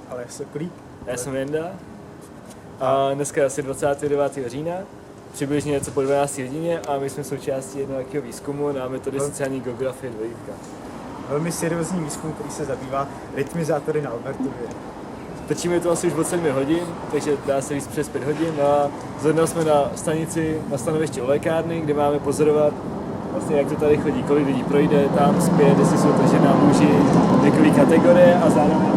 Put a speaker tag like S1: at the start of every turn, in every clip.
S1: Ale Sokolík.
S2: Já jsem Jenda a dneska je asi 29. října, přibližně něco po 12 hodině a my jsme součástí jednoho takového výzkumu na metody sociální geografie 2.
S1: Velmi seriózní výzkum, který se zabývá rytmizátory na Albertově.
S2: Točíme to asi už od 7 hodin, takže dá se říct přes 5 hodin a zrovna jsme na stanici na stanovišti u lékárny, kde máme pozorovat vlastně jak to tady chodí, kolik lidí projde tam zpět, jestli jsou to žena, muži, věkové kategorie a zároveň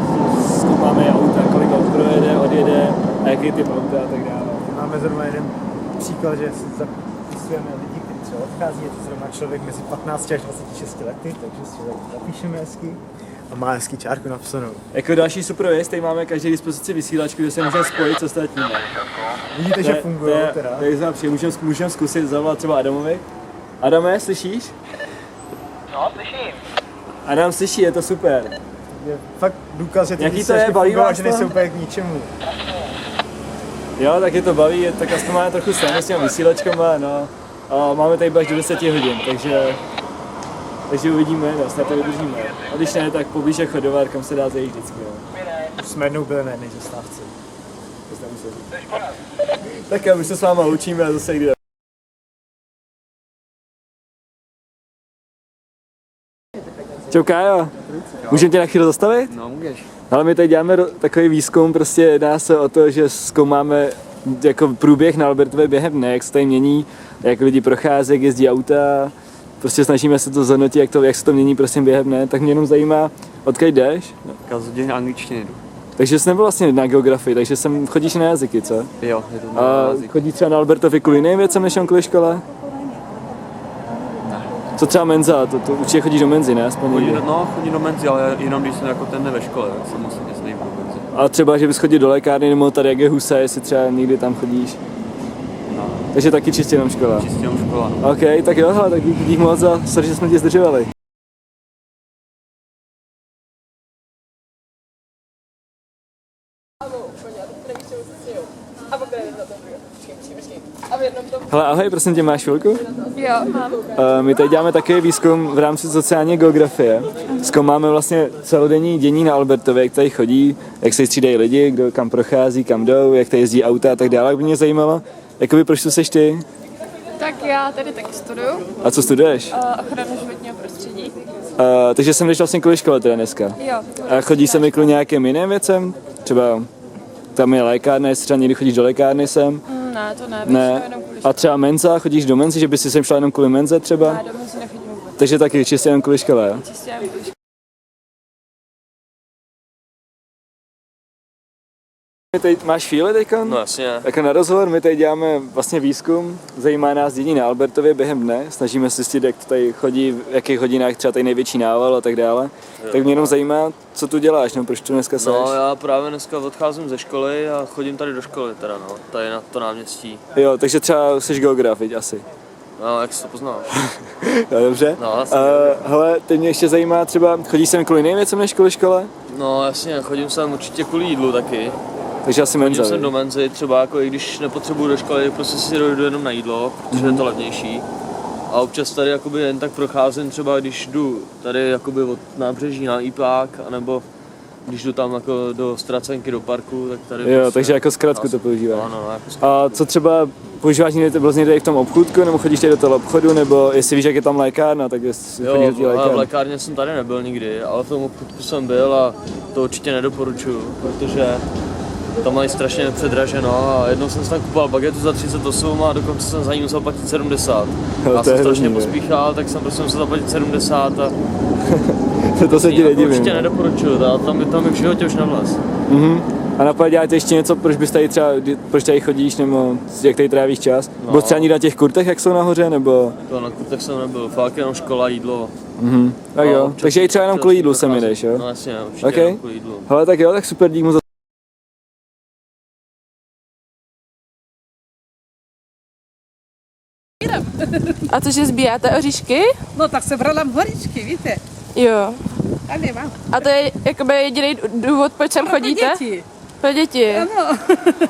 S2: zkoumáme auta, kolik aut projede, odjede a jaký typ auta a tak dále.
S1: Máme zrovna jeden příklad, že zapisujeme lidi, kteří třeba odchází, je to zrovna člověk mezi 15 až 26 lety, takže si ho zapíšeme hezky a má hezky čárku napsanou.
S2: Jako další super věc, tady máme každý dispozici vysílačku, kde se můžeme spojit s ostatními.
S1: Vidíte, že funguje teda?
S2: Takže můžeme zkusit zavolat třeba Adamovi. Adame, slyšíš?
S3: No, slyším.
S2: Adam slyší, je to super.
S1: Je fakt důkaz, že ty
S2: Jaký to je, baví vás
S1: že
S2: to?
S1: nejsou úplně k ničemu.
S2: Jo, tak je to baví, tak aspoň máme trochu srandu s těmi vysílačkama, no. A máme tady až do 10 hodin, takže uvidíme, no, snad to vydržíme. A když ne, tak poblíž Chodovár, kam se dá zajít vždycky, jo.
S1: Už jsme jednou byli na jedné zastávce.
S2: Tak jo, už se s váma učíme a zase jde. Čau Kájo, můžeme tě na chvíli zastavit?
S4: No, můžeš.
S2: Ale my tady děláme takový výzkum, prostě jedná se o to, že zkoumáme jako průběh na Albertově během dne, jak se tady mění, jak lidi prochází, jak jezdí auta, prostě snažíme se to zhodnotit, jak se to mění prostě během dne, tak mě jenom zajímá, odkud jdeš?
S4: Kazuděň angličtiny jdu.
S2: Takže jsi nebyl vlastně na geografii, takže chodíš na jazyky, co?
S4: Jo, je to
S2: A
S4: jazyk.
S2: chodíš třeba na Albertově kvůli jiným věcem než kvůli škole? Co třeba menza, to určitě chodíš do menzy, ne? Aspoň někdy.
S4: Chodím do menzy, ale jenom když jsem jako ten ve škole, tak jsem musím něco nejít do menzy.
S2: A třeba, že bys chodil do lékárny nebo tady, jak je Husa, jestli třeba někdy tam chodíš.
S4: No,
S2: Takže taky čistě jenom škola.
S4: čistě jenom škola.
S2: OK, tak jo, hele, tak dík moc a sorry, že jsme tě zdržovali. Hele, ahoj, prosím tě, máš chvilku?
S5: Jo, mám.
S2: My tady děláme takový výzkum v rámci sociální geografie. Zkoumáme vlastně celodenní dění na Albertově, jak tady chodí, jak se střídají lidi, kdo kam prochází, kam jdou, jak tady jezdí auta a tak dále. By mě zajímalo, jakoby proč tu seš ty?
S5: Tak já tady taky studuju
S2: A co studuješ?
S5: ochranu životního prostředí.
S2: Takže jsem jdeš vlastně kvůli škole teda dneska.
S5: Jo.
S2: A chodí se mi kvůli nějakým jiným věcem? Třeba tam je lékárna, jestli třeba někdy chodíš do lékárny sem?
S5: Ne, to ne,
S2: Ne.
S5: jenom kvůli
S2: A třeba menza, chodíš do menzy, že bys si sem šla jenom kvůli menze třeba?
S5: škole. Domů si nechodím vůbec.
S2: Takže taky čistě jenom kvůli škole, jo?
S5: Čistě jenom kvůli škole.
S2: Teď máš chvíli teďka?
S4: No jasně.
S2: Jako na rozhovor, my tady děláme vlastně výzkum, zajímá nás dění na Albertově během dne, snažíme se zjistit, jak to tady chodí, v jakých hodinách třeba tady největší nával a tak dále. Tak mě jenom zajímá, co tu děláš, no proč tu dneska seš?
S4: No, já právě dneska odcházím ze školy a chodím tady do školy teda, no, tady na to náměstí.
S2: Jo, takže třeba jsi geograf, viď, asi.
S4: No, jak jsi to poznal?
S2: Jo, dobře.
S4: No, asi.
S2: Hele, teď mě ještě zajímá třeba, chodíš sem kvůli jiným věcem než kvůli škole?
S4: No, jasně, chodím sem určitě kvůli jídlu taky.
S2: Takže asi menza,
S4: Chodím sem
S2: viď?
S4: do menzy, třeba jako i když nepotřebuju do školy, prostě si dojdu jenom na jídlo, protože je to levnější. A občas tady jakoby jen tak procházím, třeba když jdu tady jakoby od nábřeží na Ipák, anebo když jdu tam jako do Ztracenky, do parku, tak tady
S2: Jo,
S4: prostě,
S2: takže jako zkratku to používáš.
S4: Ano, jako zkrátku.
S2: A co třeba používáš někdy vlastně tady v tom obchůdku, nebo chodíš tady do toho obchodu, nebo jestli víš, jak je tam lékárna, tak jestli chodíš
S4: Jo,
S2: do té
S4: v
S2: lékárny.
S4: lékárně jsem tady nebyl nikdy, ale v tom obchodku jsem byl a to určitě nedoporučuju, protože tam mají strašně předraženo a jednou jsem si tam kupoval bagetu za 38 a dokonce jsem za ní musel platit 70.
S2: Jo,
S4: Já
S2: to je
S4: jsem strašně
S2: hrozný,
S4: pospíchal, tak jsem prostě musel zaplatit 70 a
S2: To se ti
S4: to
S2: nedivím.
S4: určitě nedoporučuju, tam by v životě už nevlez.
S2: A napadá tě ještě něco, proč bys tady třeba, proč tady chodíš, nebo jak tady trávíš čas?
S4: No.
S2: Byl třeba někde na těch kurtech, jak jsou nahoře, nebo?
S4: To na kurtech jsem nebyl, fakt jenom škola, jídlo.
S2: Tak jo,
S4: občas-
S2: takže i třeba jenom
S4: občas
S2: kvůli jídlu sem
S4: procházím.
S2: jdeš, jo?
S4: No jasně, určitě
S2: OK.
S4: jenom kvůli jídlu.
S2: Hele, tak jo, tak super, dík moc za...
S5: A cože sbíráte oříšky?
S6: No tak sebrala horičky, víte?
S5: Jo.
S6: A nemám.
S5: A to je jakoby jediný důvod, proč sem chodíte?
S6: Děti.
S5: Pro děti.
S6: Ano.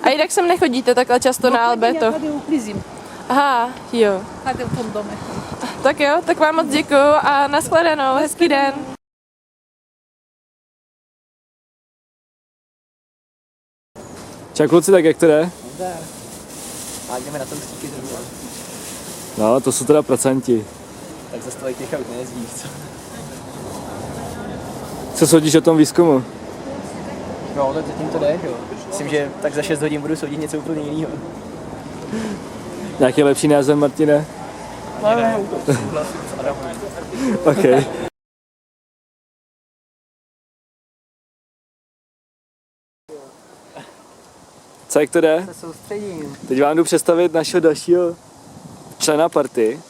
S5: A jinak sem nechodíte takhle často na
S6: Já
S5: Alberto?
S6: tady uklízím.
S5: Aha, jo.
S6: Tady v tom domě.
S5: Tak jo, tak vám moc děkuju a nashledanou, hezký den.
S2: Čau kluci, tak jak to jde?
S3: A jdeme na tom stíky zrovna.
S2: No, to jsou teda procenti.
S3: Tak zase tolik těch aut nejezdí, co?
S2: Co soudíš o tom výzkumu?
S3: No, tak zatím to jde, jo. Myslím, že tak za 6 hodin budu soudit něco úplně jiného.
S2: Nějaký lepší název, Martine?
S3: Ne, souhlasím s Adamem.
S2: OK. Co, jak to jde?
S3: Se soustředím.
S2: Teď vám jdu představit našeho dalšího člena party.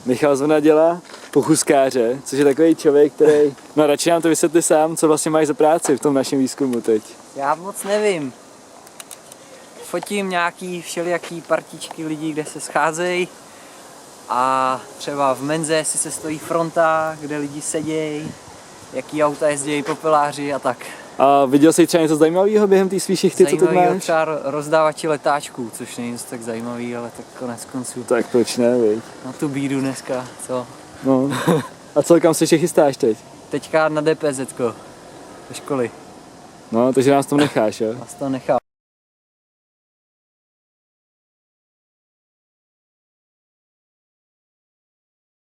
S2: Michal Zvonadila, pochůzkáře, což je takový člověk, který... No radši nám to vysvětli sám, co vlastně máš za práci v tom našem výzkumu teď.
S7: Já moc nevím. Fotím nějaký všelijaký partičky lidí, kde se scházejí. A třeba v menze si se stojí fronta, kde lidi sedějí, jaký auta jezdí popeláři a tak.
S2: A viděl jsi třeba něco zajímavého během té svý šichty, co teď
S7: Zajímavý
S2: máš?
S7: třeba rozdávači letáčků, což není nic tak zajímavý, ale tak konec konců.
S2: Tak proč ne, viď?
S7: Na tu bídu dneska, co?
S2: No. A co, kam se ještě chystáš teď?
S7: Teďka na DPZ do školy.
S2: No, takže nás tam necháš, jo?
S7: Vás to nechám.